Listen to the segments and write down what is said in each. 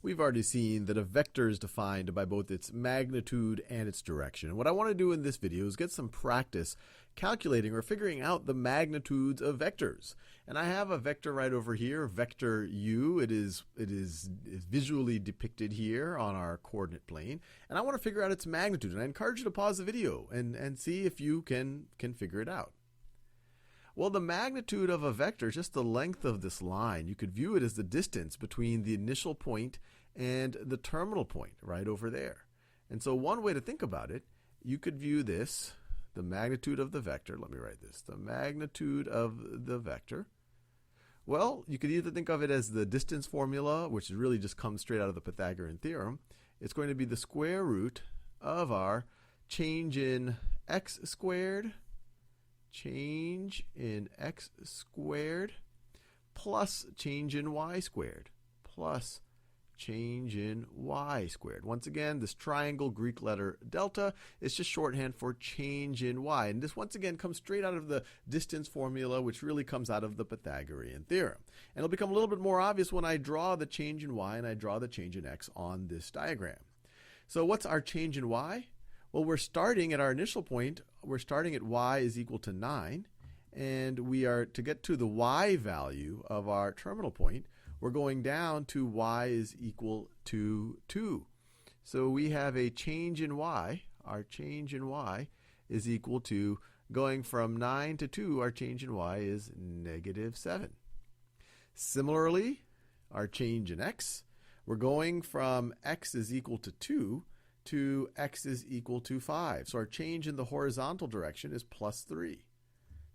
We've already seen that a vector is defined by both its magnitude and its direction. And what I want to do in this video is get some practice calculating or figuring out the magnitudes of vectors. And I have a vector right over here, vector u. It is visually depicted here on our coordinate plane. And I want to figure out its magnitude. And I encourage you to pause the video and see if you can figure it out. Well, the magnitude of a vector is just the length of this line. You could view it as the distance between the initial point and the terminal point right over there. And so one way to think about it, you could view this, the magnitude of the vector. Let me write this, the magnitude of the vector. Well, you could either think of it as the distance formula, which really just comes straight out of the Pythagorean theorem. It's going to be the square root of our change in x squared, change in x squared, plus change in y squared, plus change in y squared. Once again, this triangle Greek letter delta is just shorthand for change in y. And this once again comes straight out of the distance formula, which really comes out of the Pythagorean theorem. And it'll become a little bit more obvious when I draw the change in y and I draw the change in x on this diagram. So what's our change in y? Well, we're starting at our initial point. We're starting at y is equal to 9. And we are, to get to the y value of our terminal point, we're going down to y is equal to 2. So we have a change in y. Our change in y is equal to, going from 9 to 2, our change in y is negative 7. Similarly, our change in x, we're going from x is equal to 2 to x is equal to 5. So our change in the horizontal direction is plus 3.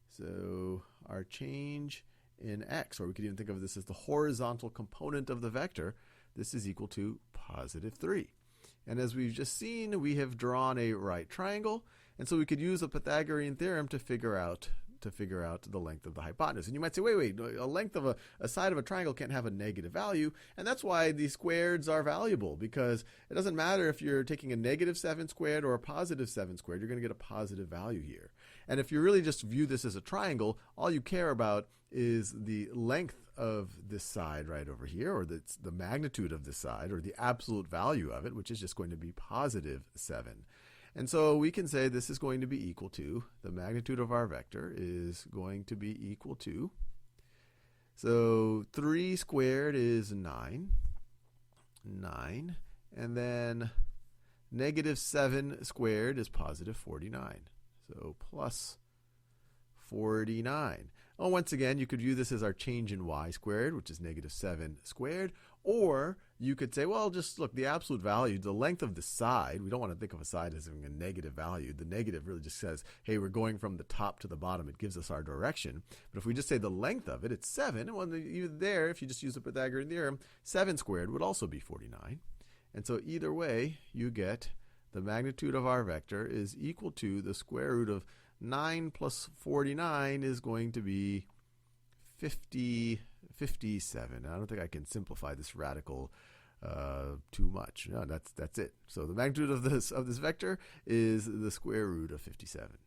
So our change in x, or we could even think of this as the horizontal component of the vector, this is equal to positive 3. And as we've just seen, we have drawn a right triangle, and so we could use the Pythagorean theorem to figure out the length of the hypotenuse. And you might say, wait, a length of a side of a triangle can't have a negative value, and that's why these squareds are valuable, because it doesn't matter if you're taking a negative 7 squared or a positive 7 squared, you're going to get a positive value here. And if you really just view this as a triangle, all you care about is the length of this side right over here, or the magnitude of this side, or the absolute value of it, which is just going to be positive 7. And so we can say this is going to be equal to, the magnitude of our vector is going to be equal to, so 3 squared is 9, and then negative 7 squared is positive 49. So plus 49. Oh, once again, you could view this as our change in y squared, which is negative 7 squared. Or you could say, well, just look, the absolute value, the length of the side, we don't want to think of a side as having a negative value. The negative really just says, hey, we're going from the top to the bottom. It gives us our direction. But if we just say the length of it, it's 7. Well, there, if you just use the Pythagorean theorem, 7 squared would also be 49. And so either way, you get the magnitude of our vector is equal to the square root of 9 plus 49 is going to be 57. I don't think I can simplify this radical too much. No, that's it. So the magnitude of this vector is the square root of 57.